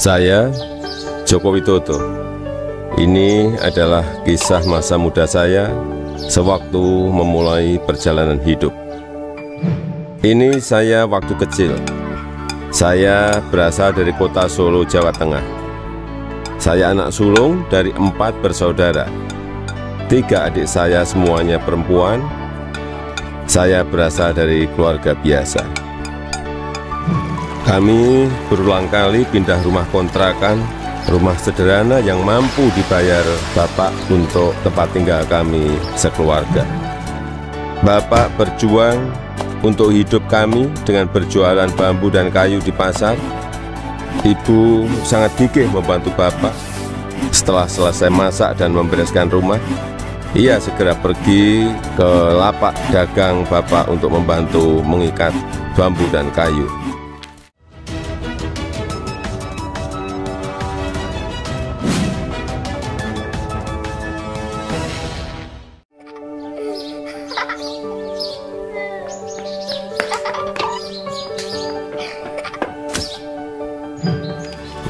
Saya, Joko Widodo. Ini adalah kisah masa muda saya sewaktu memulai perjalanan hidup. Ini saya waktu kecil. Saya berasal dari kota Solo, Jawa Tengah. Saya anak sulung dari 4 bersaudara. 3 adik saya semuanya perempuan. Saya berasal dari keluarga biasa. Kami berulang kali pindah rumah kontrakan, rumah sederhana yang mampu dibayar Bapak untuk tempat tinggal kami sekeluarga. Bapak berjuang untuk hidup kami dengan berjualan bambu dan kayu di pasar. Ibu sangat gigih membantu Bapak. Setelah selesai masak dan membereskan rumah, ia segera pergi ke lapak dagang Bapak untuk membantu mengikat bambu dan kayu.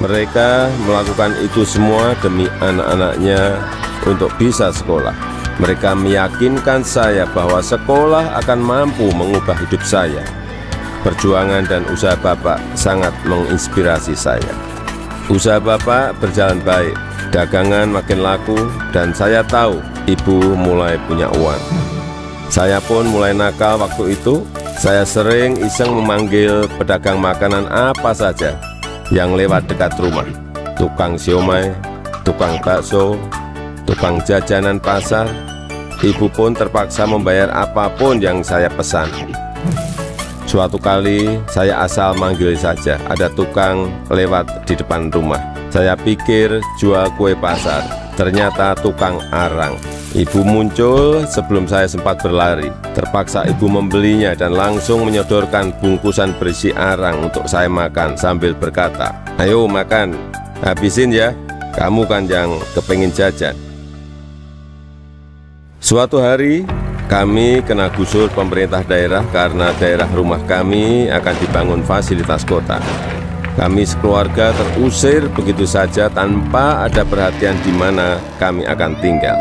Mereka melakukan itu semua demi anak-anaknya untuk bisa sekolah. Mereka meyakinkan saya bahwa sekolah akan mampu mengubah hidup saya. Perjuangan dan usaha Bapak sangat menginspirasi saya. Usaha Bapak berjalan baik, dagangan makin laku, dan saya tahu Ibu mulai punya uang. Saya pun mulai nakal waktu itu. Saya sering iseng memanggil pedagang makanan apa saja yang lewat dekat rumah. Tukang siomay, tukang bakso, tukang jajanan pasar. Ibu pun terpaksa membayar apapun yang saya pesan. Suatu kali saya asal manggil saja, ada tukang lewat di depan rumah. Saya pikir jual kue pasar, ternyata tukang arang. Ibu muncul sebelum saya sempat berlari. Terpaksa ibu membelinya dan langsung menyodorkan bungkusan berisi arang untuk saya makan sambil berkata, "Ayo makan, habisin ya, kamu kan yang kepengin jajan." Suatu hari kami kena gusur pemerintah daerah karena daerah rumah kami akan dibangun fasilitas kota. Kami sekeluarga terusir begitu saja tanpa ada perhatian di mana kami akan tinggal.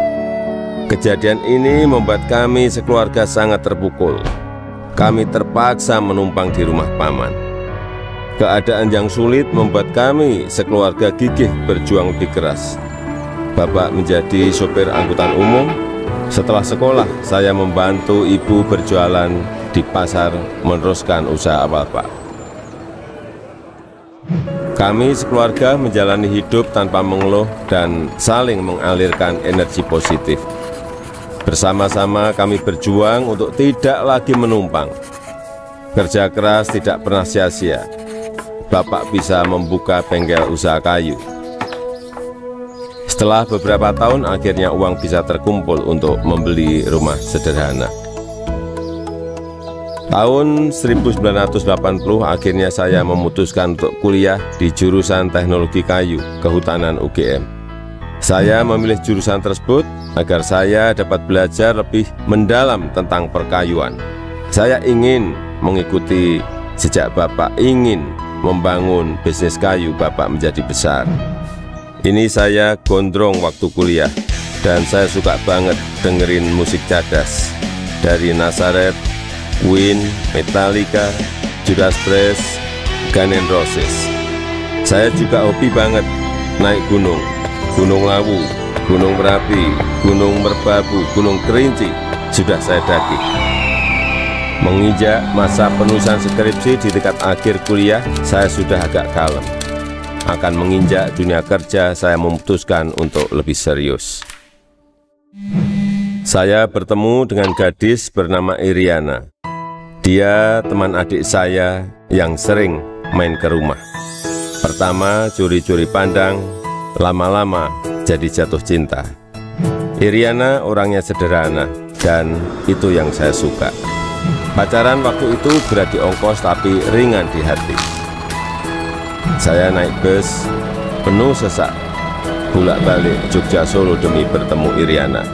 Kejadian ini membuat kami sekeluarga sangat terpukul. Kami terpaksa menumpang di rumah paman. Keadaan yang sulit membuat kami sekeluarga gigih berjuang lebih keras. Bapak menjadi sopir angkutan umum. Setelah sekolah, saya membantu ibu berjualan di pasar meneruskan usaha Bapak. Kami sekeluarga menjalani hidup tanpa mengeluh dan saling mengalirkan energi positif. Bersama-sama kami berjuang untuk tidak lagi menumpang. Kerja keras tidak pernah sia-sia. Bapak bisa membuka bengkel usaha kayu. Setelah beberapa tahun, akhirnya uang bisa terkumpul untuk membeli rumah sederhana. Tahun 1980, akhirnya saya memutuskan untuk kuliah di jurusan Teknologi Kayu Kehutanan UGM. Saya memilih jurusan tersebut agar saya dapat belajar lebih mendalam tentang perkayuan. Saya ingin mengikuti jejak Bapak, ingin membangun bisnis kayu Bapak menjadi besar. Ini saya gondrong waktu kuliah, dan saya suka banget dengerin musik cadas dari Nazareth, Queen, Metallica, Judas Priest, Guns N' Roses. Saya juga hobi banget naik gunung. Gunung Lawu, Gunung Merapi, Gunung Merbabu, Gunung Kerinci sudah saya daki. Menginjak masa penulisan skripsi di tingkat akhir kuliah, saya sudah agak kalem. Akan menginjak dunia kerja, saya memutuskan untuk lebih serius. Saya bertemu dengan gadis bernama Iriana. Dia teman adik saya yang sering main ke rumah. Pertama curi-curi pandang, lama-lama jadi jatuh cinta. Iriana orangnya sederhana, dan itu yang saya suka. Pacaran waktu itu berat di ongkos tapi ringan di hati. Saya naik bus penuh sesak. bolak-balik Jogja Solo demi bertemu Iriana.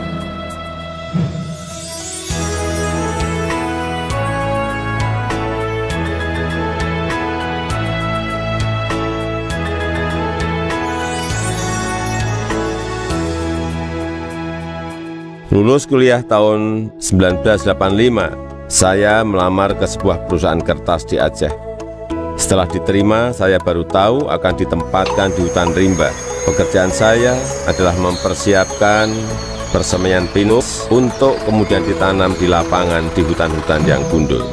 Lulus kuliah tahun 1985, saya melamar ke sebuah perusahaan kertas di Aceh. Setelah diterima, saya baru tahu akan ditempatkan di hutan rimba. Pekerjaan saya adalah mempersiapkan persemaian pinus untuk kemudian ditanam di lapangan di hutan-hutan yang gundul.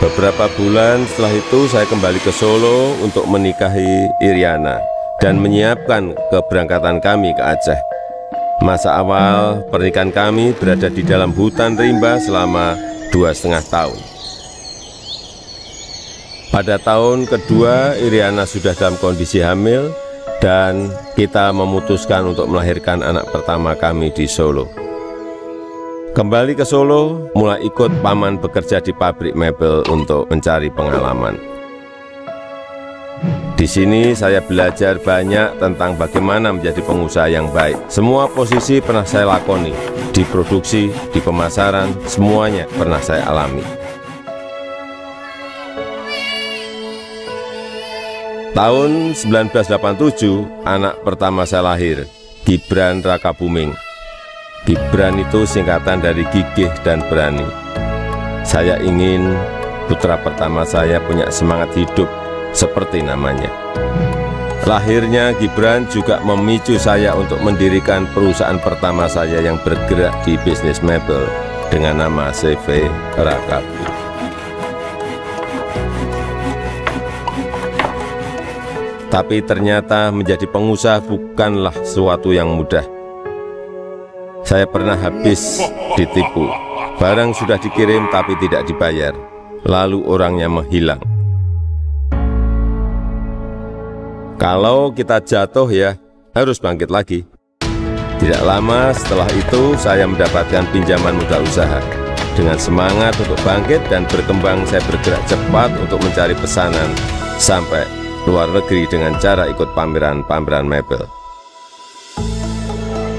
Beberapa bulan setelah itu saya kembali ke Solo untuk menikahi Iriana dan menyiapkan keberangkatan kami ke Aceh. Masa awal pernikahan kami berada di dalam hutan rimba selama 2,5 tahun. Pada tahun kedua, Iriana sudah dalam kondisi hamil dan kita memutuskan untuk melahirkan anak pertama kami di Solo. Kembali ke Solo, mulai ikut paman bekerja di pabrik mebel untuk mencari pengalaman. Di sini saya belajar banyak tentang bagaimana menjadi pengusaha yang baik. Semua posisi pernah saya lakoni, di produksi, di pemasaran, semuanya pernah saya alami. Tahun 1987, anak pertama saya lahir, Gibran Rakabuming. Gibran itu singkatan dari gigih dan berani. Saya ingin putra pertama saya punya semangat hidup, seperti namanya. Lahirnya Gibran juga memicu saya untuk mendirikan perusahaan pertama saya yang bergerak di bisnis mebel dengan nama CV Rakabu. Tapi ternyata menjadi pengusaha bukanlah sesuatu yang mudah. Saya pernah habis ditipu. Barang sudah dikirim tapi tidak dibayar, lalu orangnya menghilang. Kalau kita jatuh ya harus bangkit lagi. Tidak lama setelah itu saya mendapatkan pinjaman modal usaha. Dengan semangat untuk bangkit dan berkembang, saya bergerak cepat untuk mencari pesanan sampai luar negeri dengan cara ikut pameran-pameran mebel.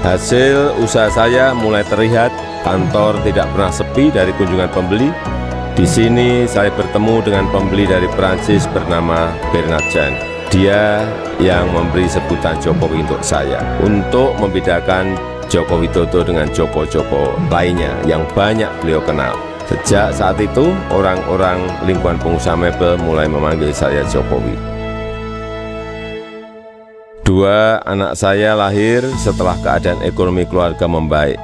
Hasil usaha saya mulai terlihat, kantor tidak pernah sepi dari kunjungan pembeli. Di sini saya bertemu dengan pembeli dari Prancis bernama Bernard Jan. Dia yang memberi sebutan Jokowi untuk saya, untuk membedakan Joko Widodo dengan Joko-Joko lainnya yang banyak beliau kenal. Sejak saat itu, orang-orang lingkungan pengusaha mebel mulai memanggil saya Jokowi. 2 anak saya lahir setelah keadaan ekonomi keluarga membaik.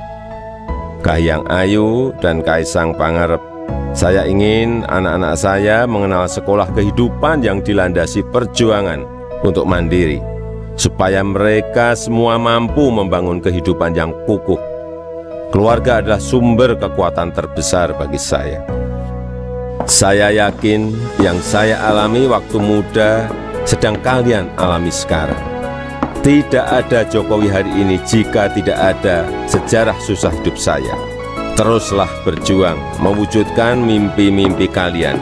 Kahiyang Ayu dan Kaisang Pangarep. Saya ingin anak-anak saya mengenal sekolah kehidupan yang dilandasi perjuangan untuk mandiri, supaya mereka semua mampu membangun kehidupan yang kukuh. Keluarga adalah sumber kekuatan terbesar bagi saya. Saya yakin yang saya alami waktu muda sedang kalian alami sekarang. Tidak ada Jokowi hari ini jika tidak ada sejarah susah hidup saya. Teruslah berjuang mewujudkan mimpi-mimpi kalian.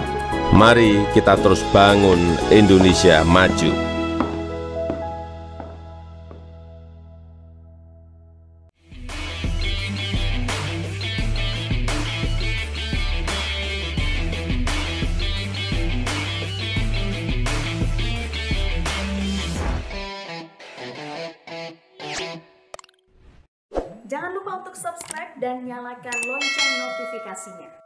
Mari kita terus bangun Indonesia maju. Jangan lupa untuk subscribe dan nyalakan lonceng notifikasinya.